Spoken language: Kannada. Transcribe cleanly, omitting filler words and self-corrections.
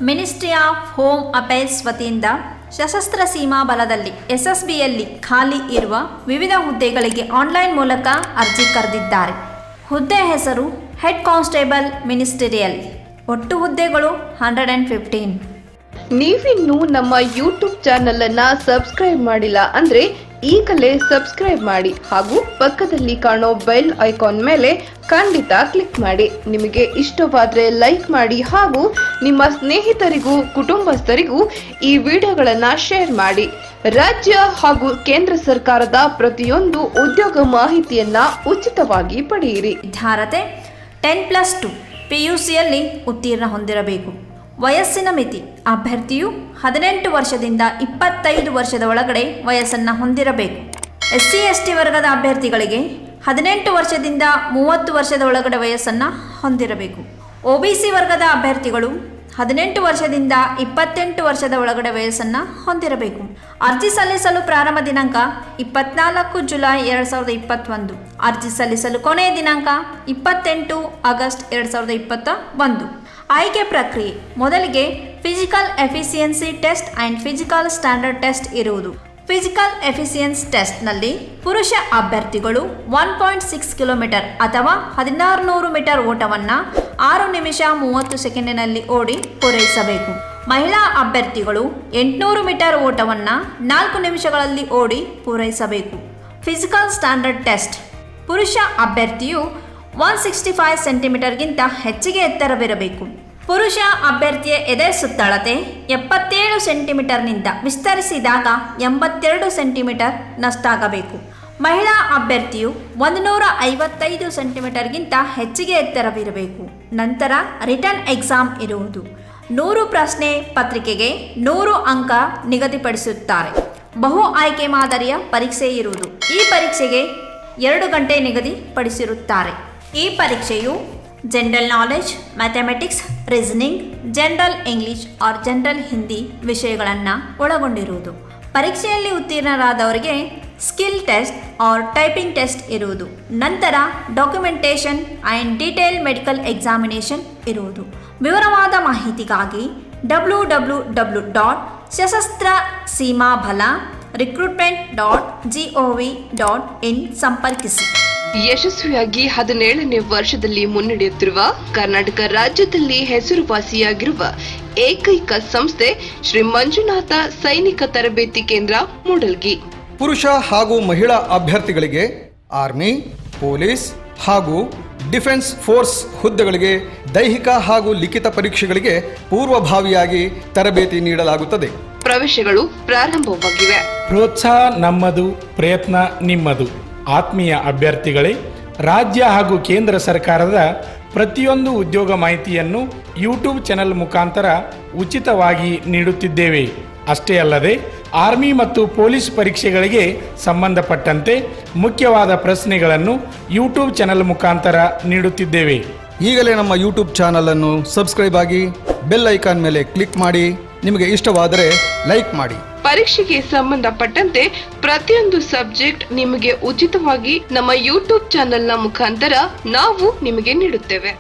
ಮಿನಿಸ್ಟ್ರಿ ಆಫ್ ಹೋಮ್ ಅಫೇರ್ಸ್ ವತಿಯಿಂದ ಸಶಸ್ತ್ರ ಸೀಮಾ ಬಲದಲ್ಲಿ SSBಯಲ್ಲಿ ಖಾಲಿ ಇರುವ ವಿವಿಧ ಹುದ್ದೆಗಳಿಗೆ ಆನ್ಲೈನ್ ಮೂಲಕ ಅರ್ಜಿ ಕರೆದಿದ್ದಾರೆ. ಹುದ್ದೆ ಹೆಸರು ಹೆಡ್ ಕಾನ್ಸ್ಟೇಬಲ್ ಮಿನಿಸ್ಟರಿಯಲ್. ಒಟ್ಟು ಹುದ್ದೆಗಳು 115. ನೀವಿನ್ನೂ ನಮ್ಮ ಯೂಟ್ಯೂಬ್ ಚಾನಲ್ ಅನ್ನ ಸಬ್ಸ್ಕ್ರೈಬ್ ಮಾಡಿಲ್ಲ ಅಂದ್ರೆ ಈಗಲೇ ಸಬ್ಸ್ಕ್ರೈಬ್ ಮಾಡಿ ಹಾಗೂ ಪಕ್ಕದಲ್ಲಿ ಕಾಣೋ ಬೆಲ್ ಐಕಾನ್ ಮೇಲೆ ಖಂಡಿತ ಕ್ಲಿಕ್ ಮಾಡಿ. ನಿಮಗೆ ಇಷ್ಟವಾದ್ರೆ ಲೈಕ್ ಮಾಡಿ ಹಾಗೂ ನಿಮ್ಮ ಸ್ನೇಹಿತರಿಗೂ ಕುಟುಂಬಸ್ಥರಿಗೂ ಈ ವಿಡಿಯೋಗಳನ್ನ ಶೇರ್ ಮಾಡಿ. ರಾಜ್ಯ ಹಾಗೂ ಕೇಂದ್ರ ಸರ್ಕಾರದ ಪ್ರತಿಯೊಂದು ಉದ್ಯೋಗ ಮಾಹಿತಿಯನ್ನ ಉಚಿತವಾಗಿ ಪಡೆಯಿರಿ. ವಿದ್ಯಾರ್ಹತೆ 10+2 PUCಯಲ್ಲಿ ಉತ್ತೀರ್ಣ ಹೊಂದಿರಬೇಕು. ವಯಸ್ಸಿನ ಮಿತಿ: ಅಭ್ಯರ್ಥಿಯು 18 ವರ್ಷದಿಂದ 25 ವರ್ಷದ ಒಳಗಡೆ ವಯಸ್ಸನ್ನು ಹೊಂದಿರಬೇಕು. SC ST ವರ್ಗದ ಅಭ್ಯರ್ಥಿಗಳಿಗೆ 18 ವರ್ಷದಿಂದ 30 ವರ್ಷದ ಒಳಗಡೆ ವಯಸ್ಸನ್ನು ಹೊಂದಿರಬೇಕು. OBC ವರ್ಗದ ಅಭ್ಯರ್ಥಿಗಳು 18 ವರ್ಷದಿಂದ 28 ವರ್ಷದ ಒಳಗಡೆ ವಯಸ್ಸನ್ನು ಹೊಂದಿರಬೇಕು. ಅರ್ಜಿ ಸಲ್ಲಿಸಲು ಪ್ರಾರಂಭ ದಿನಾಂಕ 24 ಜುಲೈ 2021. ಅರ್ಜಿ ಸಲ್ಲಿಸಲು ಕೊನೆಯ ದಿನಾಂಕ 28 ಆಗಸ್ಟ್ 2021. ಆಯ್ಕೆ ಪ್ರಕ್ರಿಯೆ: ಮೊದಲಿಗೆ physical efficiency test and physical standard test ಇರುವುದು. ಫಿಸಿಕಲ್ ಎಫಿಷಿಯನ್ಸಿ ಟೆಸ್ಟ್ನಲ್ಲಿ ಪುರುಷ ಅಭ್ಯರ್ಥಿಗಳು 1.6 ಕಿಲೋಮೀಟರ್ ಅಥವಾ 1600 ಮೀಟರ್ ಓಟವನ್ನು 6 ನಿಮಿಷ 30 ಸೆಕೆಂಡಿನಲ್ಲಿ ಓಡಿ ಪೂರೈಸಬೇಕು. ಮಹಿಳಾ ಅಭ್ಯರ್ಥಿಗಳು 800 ಮೀಟರ್ ಓಟವನ್ನು 4 ನಿಮಿಷಗಳಲ್ಲಿ ಓಡಿ ಪೂರೈಸಬೇಕು. ಫಿಸಿಕಲ್ ಸ್ಟ್ಯಾಂಡರ್ಡ್ ಟೆಸ್ಟ್: ಪುರುಷ ಅಭ್ಯರ್ಥಿಯು 165 ಸೆಂಟಿಮೀಟರ್ಗಿಂತ ಹೆಚ್ಚಿಗೆ ಎತ್ತರವಿರಬೇಕು. ಪುರುಷ ಅಭ್ಯರ್ಥಿಯ ಎದೆ ಸುತ್ತಳತೆ 77 ಸೆಂಟಿಮೀಟರ್ನಿಂದ ವಿಸ್ತರಿಸಿದಾಗ 82 ಸೆಂಟಿಮೀಟರ್ ನಷ್ಟಾಗಬೇಕು. ಮಹಿಳಾ ಅಭ್ಯರ್ಥಿಯು 155 ಸೆಂಟಿಮೀಟರ್ಗಿಂತ ಹೆಚ್ಚಿಗೆ ಎತ್ತರವಿರಬೇಕು. ನಂತರ ರಿಟರ್ನ್ ಎಕ್ಸಾಮ್ ಇರುವುದು. 100 ಪ್ರಶ್ನೆ ಪತ್ರಿಕೆಗೆ 100 ಅಂಕ ನಿಗದಿಪಡಿಸುತ್ತಾರೆ. ಬಹು ಆಯ್ಕೆ ಮಾದರಿಯ ಪರೀಕ್ಷೆ ಇರುವುದು. ಈ ಪರೀಕ್ಷೆಗೆ 2 ಗಂಟೆ ನಿಗದಿಪಡಿಸಿರುತ್ತಾರೆ. ಈ ಪರೀಕ್ಷೆಯು general knowledge, mathematics, reasoning, general English or general Hindi ವಿಷಯಗಳನ್ನು ಒಳಗೊಂಡಿರುವುದು. ಪರೀಕ್ಷೆಯಲ್ಲಿ ಉತ್ತೀರ್ಣರಾದವರಿಗೆ skill test or typing test ಇರುವುದು. ನಂತರ documentation and detail medical examination ಇರುವುದು. ವಿವರವಾದ ಮಾಹಿತಿಗಾಗಿ www.ಸಶಸ್ತ್ರ-ಸೀಮಾ-ಬಲ-recruitment.gov.in ಸಂಪರ್ಕಿಸಿ. ಯಶಸ್ವಿಯಾಗಿ 17ನೇ ವರ್ಷದಲ್ಲಿ ಮುನ್ನಡೆಯುತ್ತಿರುವ ಕರ್ನಾಟಕ ರಾಜ್ಯದಲ್ಲಿ ಹೆಸರುವಾಸಿಯಾಗಿರುವ ಏಕೈಕ ಸಂಸ್ಥೆ ಶ್ರೀ ಮಂಜುನಾಥ ಸೈನಿಕ ತರಬೇತಿ ಕೇಂದ್ರ ಮೂಡಲ್ಗಿ. ಪುರುಷ ಹಾಗೂ ಮಹಿಳಾ ಅಭ್ಯರ್ಥಿಗಳಿಗೆ ಆರ್ಮಿ, ಪೊಲೀಸ್ ಹಾಗೂ ಡಿಫೆನ್ಸ್ ಫೋರ್ಸ್ ಹುದ್ದೆಗಳಿಗೆ ದೈಹಿಕ ಹಾಗೂ ಲಿಖಿತ ಪರೀಕ್ಷೆಗಳಿಗೆ ಪೂರ್ವಭಾವಿಯಾಗಿ ತರಬೇತಿ ನೀಡಲಾಗುತ್ತದೆ. ಪ್ರವೇಶಗಳು ಪ್ರಾರಂಭವಾಗಿವೆ. ಪ್ರೋತ್ಸಾಹ ನಮ್ಮದು, ಪ್ರಯತ್ನ ನಿಮ್ಮದು. ಆತ್ಮೀಯ ಅಭ್ಯರ್ಥಿಗಳೇ, ರಾಜ್ಯ ಹಾಗೂ ಕೇಂದ್ರ ಸರ್ಕಾರದ ಪ್ರತಿಯೊಂದು ಉದ್ಯೋಗ ಮಾಹಿತಿಯನ್ನು ಯೂಟ್ಯೂಬ್ ಚಾನೆಲ್ ಮುಖಾಂತರ ಉಚಿತವಾಗಿ ನೀಡುತ್ತಿದ್ದೇವೆ. ಅಷ್ಟೇ ಅಲ್ಲದೆ ಆರ್ಮಿ ಮತ್ತು ಪೊಲೀಸ್ ಪರೀಕ್ಷೆಗಳಿಗೆ ಸಂಬಂಧಪಟ್ಟಂತೆ ಮುಖ್ಯವಾದ ಪ್ರಶ್ನೆಗಳನ್ನು ಯೂಟ್ಯೂಬ್ ಚಾನೆಲ್ ಮುಖಾಂತರ ನೀಡುತ್ತಿದ್ದೇವೆ. ಈಗಲೇ ನಮ್ಮ ಯೂಟ್ಯೂಬ್ ಚಾನಲನ್ನು ಸಬ್ಸ್ಕ್ರೈಬ್ ಆಗಿ, ಬೆಲ್ ಐಕಾನ್ ಮೇಲೆ ಕ್ಲಿಕ್ ಮಾಡಿ. ನಿಮಗೆ ಇಷ್ಟವಾದರೆ ಲೈಕ್ ಮಾಡಿ. ಪರೀಕ್ಷೆಗೆ ಸಂಬಂಧಪಟ್ಟಂತೆ ಪ್ರತಿಯೊಂದು ಸಬ್ಜೆಕ್ಟ್ ನಿಮಗೆ ಉಚಿತವಾಗಿ ನಮ್ಮ ಯೂಟ್ಯೂಬ್ ಚಾನೆಲ್ನ ಮುಖಾಂತರ ನಾವು ನಿಮಗೆ ನೀಡುತ್ತೇವೆ.